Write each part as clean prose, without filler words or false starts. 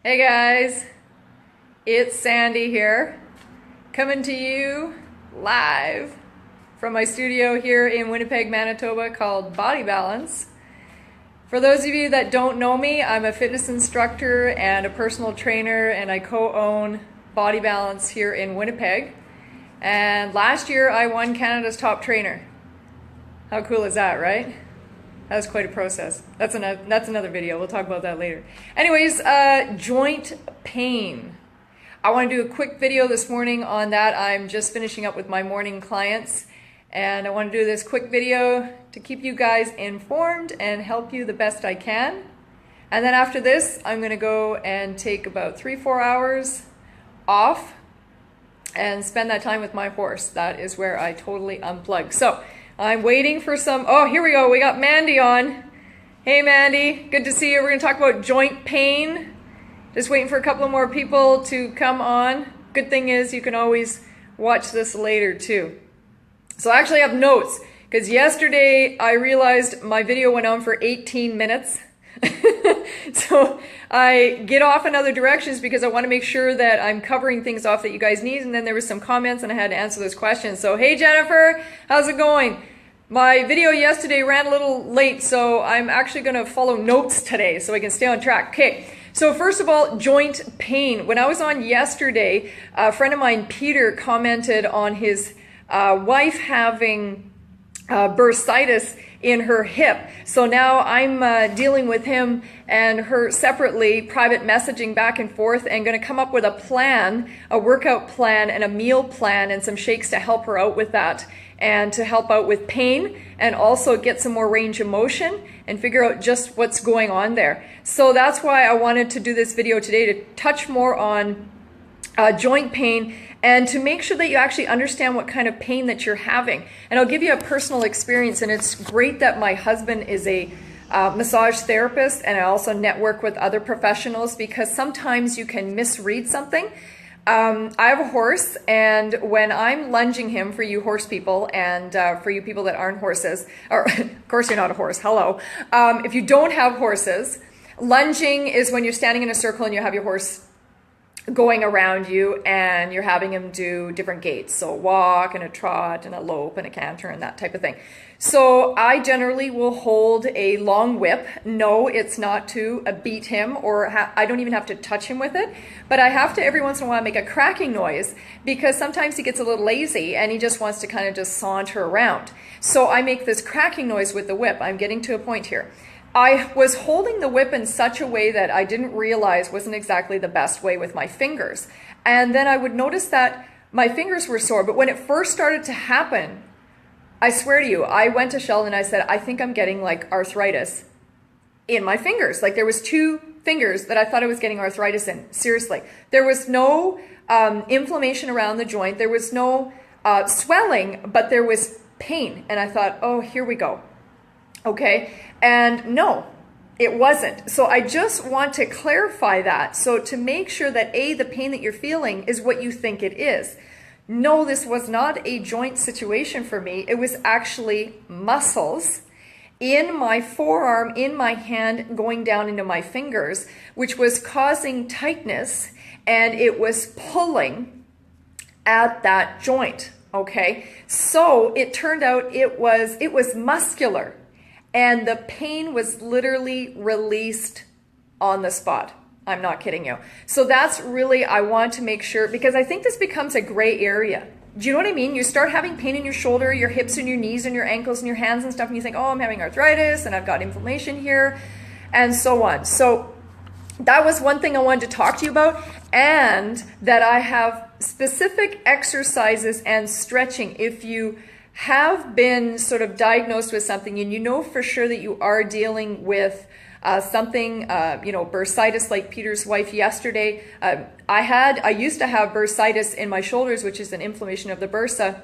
Hey guys, it's Sandy here, coming to you live from my studio here in Winnipeg, Manitoba called Body Balance. For those of you that don't know me, I'm a fitness instructor and a personal trainer, and I co-own Body Balance here in Winnipeg. And last year I won Canada's top trainer. How cool is that, right? That was quite a process. That's another video. We'll talk about that later. Anyways, joint pain. I want to do a quick video this morning on that. I'm just finishing up with my morning clients, and I want to do this quick video to keep you guys informed and help you the best I can. And then after this, I'm going to go and take about 3-4 hours off and spend that time with my horse. That is where I totally unplug. So I'm waiting for some, oh, here we go. We got Mandy on. Hey, Mandy. Good to see you. We're going to talk about joint pain. Just waiting for a couple of more people to come on. Good thing is you can always watch this later, too. So I actually have notes, because yesterday I realized my video went on for 18 minutes. So I get off in other directions because I want to make sure that I'm covering things off that you guys need. And then there was some comments and I had to answer those questions. So hey Jennifer, how's it going? My video yesterday ran a little late, so I'm actually going to follow notes today so I can stay on track. Okay, so first of all, joint pain. When I was on yesterday, a friend of mine, Peter, commented on his wife having bursitis in her hip. So now I'm dealing with him and her separately, private messaging back and forth, and going to come up with a plan, a workout plan and a meal plan and some shakes to help her out with that and to help out with pain and also get some more range of motion and figure out just what's going on there. So that's why I wanted to do this video today, to touch more on joint pain and to make sure that you actually understand what kind of pain that you're having. And I'll give you a personal experience, and it's great that my husband is a massage therapist, and I also network with other professionals because sometimes you can misread something. I have a horse, and when I'm lunging him, for you horse people and for you people that aren't horses, or of course you're not a horse, hello. If you don't have horses, lunging is when you're standing in a circle and you have your horse going around you and you're having him do different gaits. So a walk and a trot and a lope and a canter and that type of thing. So I generally will hold a long whip. No, it's not to beat him, or I don't even have to touch him with it, but I have to every once in a while make a cracking noise because sometimes he gets a little lazy and he just wants to kind of just saunter around. So I make this cracking noise with the whip. I'm getting to a point here. I was holding the whip in such a way that I didn't realize wasn't exactly the best way with my fingers. And then I would notice that my fingers were sore. But when it first started to happen, I swear to you, I went to Sheldon and I said, I think I'm getting like arthritis in my fingers. Like there was 2 fingers that I thought I was getting arthritis in. Seriously. There was no inflammation around the joint. There was no swelling, but there was pain. And I thought, oh, here we go. Okay, and no, it wasn't. So I just want to clarify that. So to make sure that A, the pain that you're feeling is what you think it is. No, this was not a joint situation for me. It was actually muscles in my forearm, in my hand, going down into my fingers, which was causing tightness, and it was pulling at that joint. Okay, so it turned out it was muscular. And the pain was literally released on the spot. I'm not kidding you. So that's really, I want to make sure, because I think this becomes a gray area. Do you know what I mean? You start having pain in your shoulder, your hips and your knees and your ankles and your hands and stuff, and you think, oh, I'm having arthritis and I've got inflammation here and so on. So that was one thing I wanted to talk to you about, and that I have specific exercises and stretching. If you have been sort of diagnosed with something and you know for sure that you are dealing with something, bursitis like Peter's wife yesterday. I used to have bursitis in my shoulders, which is an inflammation of the bursa,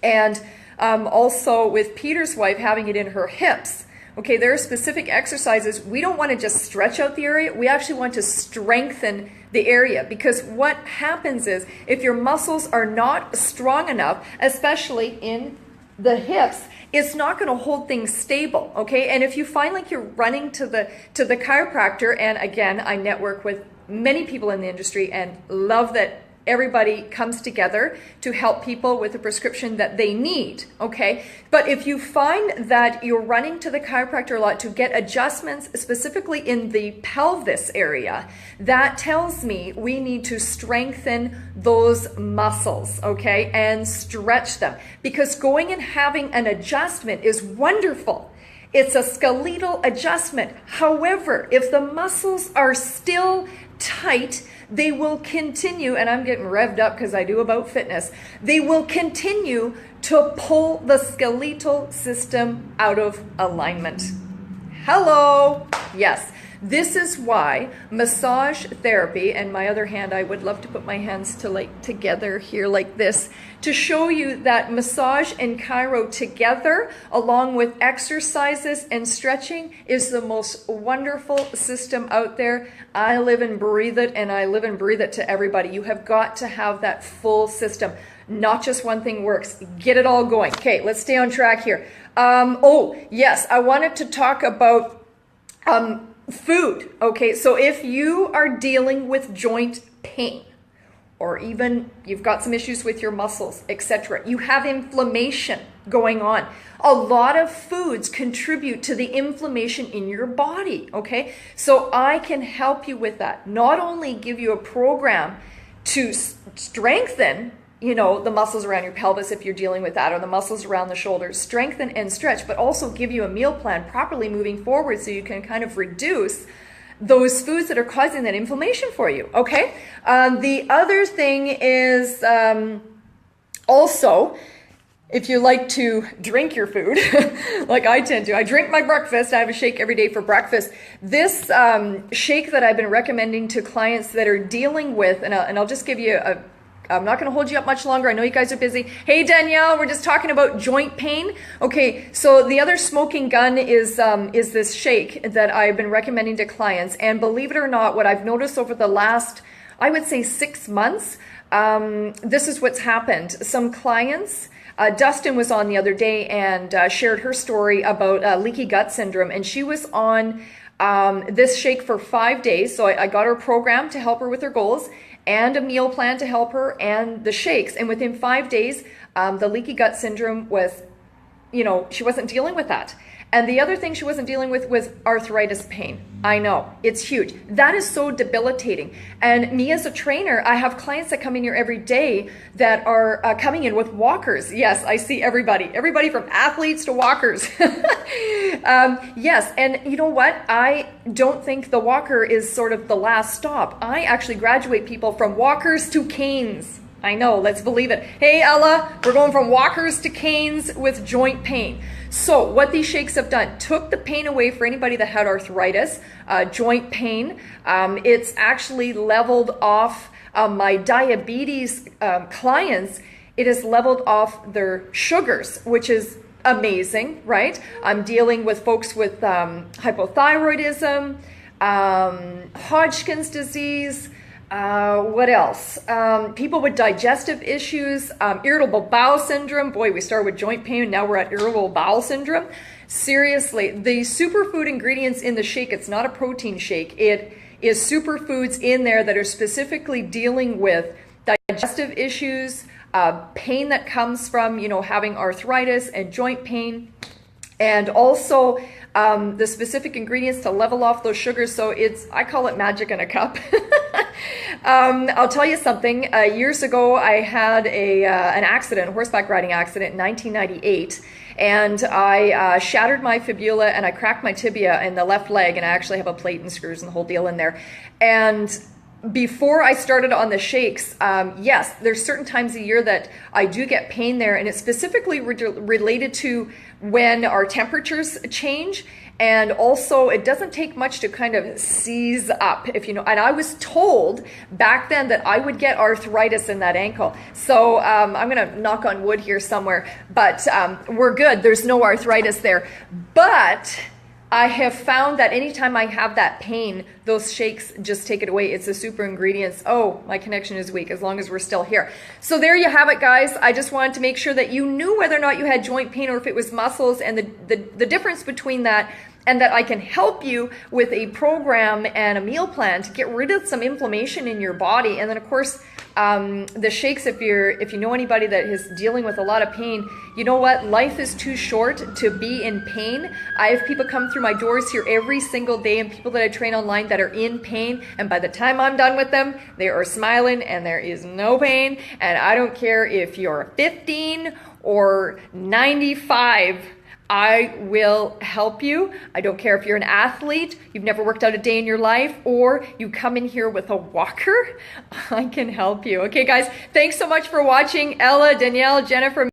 and also with Peter's wife having it in her hips. Okay, there are specific exercises. We don't want to just stretch out the area. We actually want to strengthen the area, because what happens is if your muscles are not strong enough, especially in the hips, it's not going to hold things stable, okay? And if you find like you're running to the chiropractor, and again, I network with many people in the industry and love that everybody comes together to help people with the prescription that they need, okay? But if you find that you're running to the chiropractor a lot to get adjustments specifically in the pelvis area, that tells me we need to strengthen those muscles, okay? And stretch them, because going and having an adjustment is wonderful. It's a skeletal adjustment. However, if the muscles are still tight, they will continue, and I'm getting revved up because I do about fitness, they will continue to pull the skeletal system out of alignment. Hello. Yes. This is why massage therapy, and my other hand, I would love to put my hands to like together here like this, to show you that massage and chiro together, along with exercises and stretching, is the most wonderful system out there. I live and breathe it, and I live and breathe it to everybody. You have got to have that full system. Not just one thing works. Get it all going. Okay, let's stay on track here. Oh, yes, I wanted to talk about food. Okay, so if you are dealing with joint pain, or even you've got some issues with your muscles, etc., you have inflammation going on, a lot of foods contribute to the inflammation in your body, okay? So I can help you with that. Not only give you a program to strengthen, you know, the muscles around your pelvis if you're dealing with that, or the muscles around the shoulders, strengthen and stretch, but also give you a meal plan properly moving forward so you can kind of reduce those foods that are causing that inflammation for you, okay? The other thing is also, if you like to drink your food, like I tend to, I drink my breakfast. I have a shake every day for breakfast. This shake that I've been recommending to clients that are dealing with, and I'll just give you I'm not going to hold you up much longer. I know you guys are busy. Hey, Danielle, we're just talking about joint pain. Okay, so the other smoking gun is this shake that I've been recommending to clients. And believe it or not, what I've noticed over the last, I would say 6 months, this is what's happened. Some clients, Dustin was on the other day and shared her story about leaky gut syndrome. And she was on this shake for 5 days. So I got her program to help her with her goals, and a meal plan to help her, and the shakes. And within 5 days, the leaky gut syndrome was, you know, she wasn't dealing with that. And the other thing she wasn't dealing with was arthritis pain. I know, it's huge. That is so debilitating. And me as a trainer, I have clients that come in here every day that are coming in with walkers. Yes, I see everybody from athletes to walkers. Yes, and you know what? I don't think the walker is sort of the last stop. I actually graduate people from walkers to canes. I know, let's believe it. Hey, Ella, we're going from walkers to canes with joint pain. So what these shakes have done, took the pain away for anybody that had arthritis, joint pain. It's actually leveled off my diabetes clients. It has leveled off their sugars, which is amazing, right? I'm dealing with folks with hypothyroidism, Hodgkin's disease, what else? People with digestive issues, irritable bowel syndrome. Boy, we started with joint pain, now we're at irritable bowel syndrome. Seriously, the superfood ingredients in the shake, it's not a protein shake. It is superfoods in there that are specifically dealing with digestive issues, pain that comes from, you know, having arthritis and joint pain, and also the specific ingredients to level off those sugars. So I call it magic in a cup. I'll tell you something. Years ago, I had an accident, a horseback riding accident in 1998, and I shattered my fibula and I cracked my tibia in the left leg, and I actually have a plate and screws and the whole deal in there. And before I started on the shakes, yes, there's certain times a year that I do get pain there, and it's specifically related to when our temperatures change. And also, it doesn't take much to kind of seize up, if you know. And I was told back then that I would get arthritis in that ankle. So I'm going to knock on wood here somewhere, but we're good. There's no arthritis there. But I have found that anytime I have that pain, those shakes just take it away. It's the super ingredients. Oh, my connection is weak, as long as we're still here. So there you have it, guys. I just wanted to make sure that you knew whether or not you had joint pain or if it was muscles, and the difference between that, and that I can help you with a program and a meal plan to get rid of some inflammation in your body. And then, of course, the shakes, if you know anybody that is dealing with a lot of pain, you know what? Life is too short to be in pain. I have people come through my doors here every single day, and people that I train online that are in pain, and by the time I'm done with them, they are smiling and there is no pain. And I don't care if you're 15 or 95. I will help you. I don't care if you're an athlete, you've never worked out a day in your life, or you come in here with a walker. I can help you. Okay, guys, thanks so much for watching. Ella, Danielle, Jennifer.